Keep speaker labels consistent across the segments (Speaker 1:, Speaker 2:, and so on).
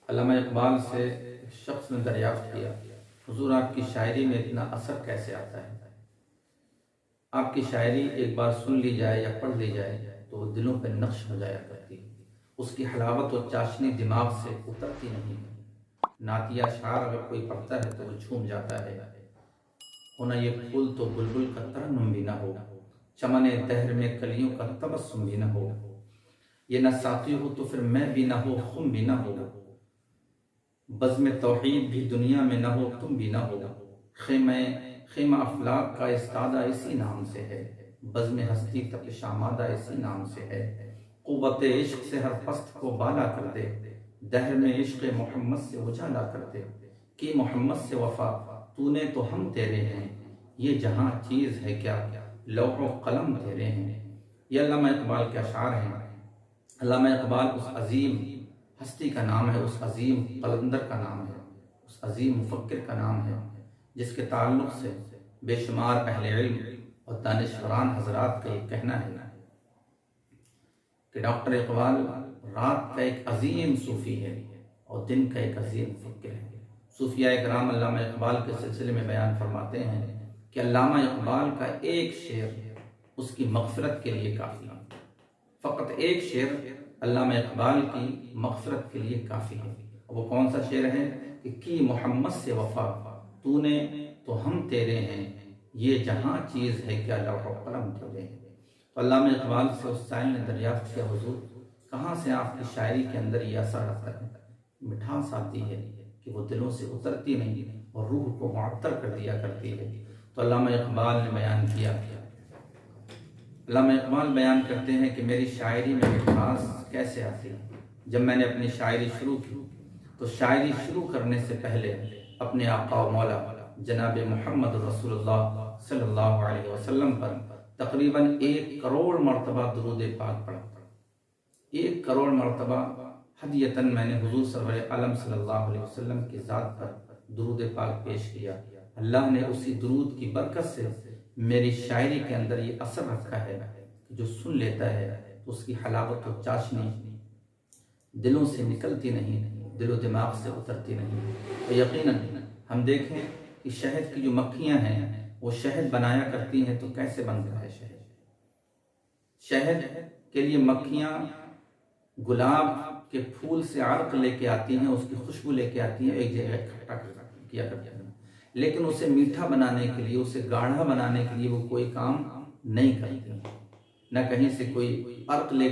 Speaker 1: علامہ اقبال سے ایک شخص نے دریافت کیا، حضور آپ کی شاعری میں اتنا اثر کیسے آتا ہے؟ آپ کی شاعری ایک بار سن لی جائے یا پڑھ لی جائے تو وہ دلوں پہ نقش ہو جایا کرتی، اس کی حلاوت و چاشنی دماغ سے اترتی نہیں ہے۔ نعتیہ اشعار اگر کوئی پڑھتا ہے تو وہ جھوم جاتا ہے۔ ہونا یہ پھول تو بلبل کا ترنم بھی نہ ہو، چمن دہر میں کلیوں کا تبسم بھی نہ ہو، یہ نہ ساقی ہو تو پھر میں بھی نہ ہو، خم بھی نہ ہو، بزم توحید بھی دنیا میں نہ ہو، تم بھی نہ ہو، خیمہ افلاک کا استادہ اسی نام سے ہے، بزم ہستی تپش آمادہ اسی نام سے ہے، قوت عشق سے ہر پست کو بالا کر دے، دہر میں عشق محمد سے اجالا کر دے، کہ محمد سے وفا تو نے تو ہم تیرے ہیں، یہ جہاں چیز ہے کیا لوح و قلم تیرے ہیں۔ یہ علامہ اقبال کے اشعار ہیں۔ علامہ اقبال اس عظیم ہستی کا نام ہے، اس عظیم قلندر کا نام ہے، اس عظیم مفکر کا نام ہے، جس کے تعلق سے بے شمار اہل علم اور دانشوران حضرات کا یہ کہنا ہے کہ ڈاکٹر اقبال رات کا ایک عظیم صوفی ہے اور دن کا ایک عظیم مفکر ہے۔ صوفیاء کرام علامہ اقبال کے سلسلے میں بیان فرماتے ہیں کہ علامہ اقبال کا ایک شعر اس کی مغفرت کے لیے کافی ہے، فقط ایک شعر علامہ اقبال کی مغفرت کے لیے کافی ہے۔ وہ کون سا شعر ہے کہ کی محمد سے وفا تو نے تو ہم تیرے ہیں، یہ جہاں چیز ہے کیا لوح و قلم تیرے ہیں۔ تو علامہ اقبال سے اس سائل نے دریافت کیا، حضور کہاں سے آپ کی شاعری کے اندر یہ اثر آتا ہے، مٹھاس آتی ہے کہ وہ دلوں سے اترتی نہیں اور روح کو معطر کر دیا کرتی ہے؟ تو علامہ اقبال نے بیان کیا، علامہ اقبال بیان کرتے ہیں کہ میری شاعری میں مٹھاس کیسے آتی ہے۔ جب میں نے اپنی شاعری شروع کی تو شاعری شروع کرنے سے پہلے اپنے آقا و مولا جناب محمد رسول اللہ صلی اللہ علیہ وسلم پر تقریباً 1 کروڑ مرتبہ درود پاک پڑھا۔ 1 کروڑ مرتبہ ہدیتاً میں نے حضور سرور عالم صلی اللہ علیہ وسلم کی ذات پر درود پاک پیش کیا۔ اللہ نے اسی درود کی برکت سے میری شاعری کے اندر یہ اثر رکھا ہے کہ جو سن لیتا ہے تو اس کی حلاوت و چاشنی دلوں سے نکلتی نہیں، دل و دماغ سے اترتی نہیں۔ تو یقیناً ہم دیکھیں کہ شہد کی جو مکھیاں ہیں وہ شہد بنایا کرتی ہیں، تو کیسے بنتا ہے شہد؟ شہد کے لیے مکھیاں گلاب کے پھول سے عرق لے کے آتی ہیں، اس کی خوشبو لے کے آتی ہیں، ایک جگہ اکٹھا کیا کرتی ہیں، لیکن اسے میٹھا بنانے کے لیے، اسے گاڑھا بنانے کے لیے وہ کوئی کام نہیں کرتی ہیں۔ نہ کہیں سے کوئی عرق لے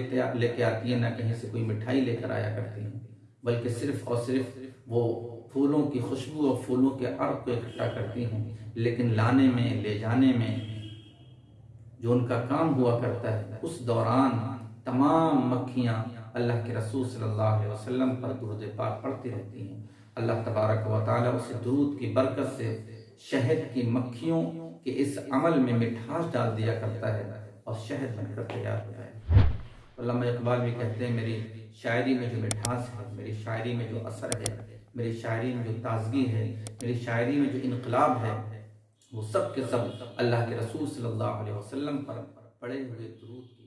Speaker 1: کے آتی ہے، نہ کہیں سے کوئی مٹھائی لے کر آیا کرتی ہیں، بلکہ صرف اور صرف وہ پھولوں کی خوشبو اور پھولوں کے عرق کو اکٹھا کرتی ہیں، لیکن لانے میں، لے جانے میں جو ان کا کام ہوا کرتا ہے، اس دوران تمام مکھیاں اللہ کے رسول صلی اللہ علیہ وسلم پر درود پاک پڑھتی رہتی ہیں۔ اللہ تبارک و تعالیٰ اس درود کی برکت سے شہد کی مکھیوں کے اس عمل میں مٹھاس ڈال دیا کرتا ہے اور شہد بن کر تیار ہوتا ہے۔ علامہ اقبال بھی کہتے ہیں میری شاعری میں جو مٹھاس ہے، میری شاعری میں جو اثر ہے، میری شاعری میں جو تازگی ہے، میری شاعری میں جو انقلاب ہے، وہ سب کے سب اللہ کے رسول صلی اللہ علیہ وسلم پر پڑے ہوئے درود کی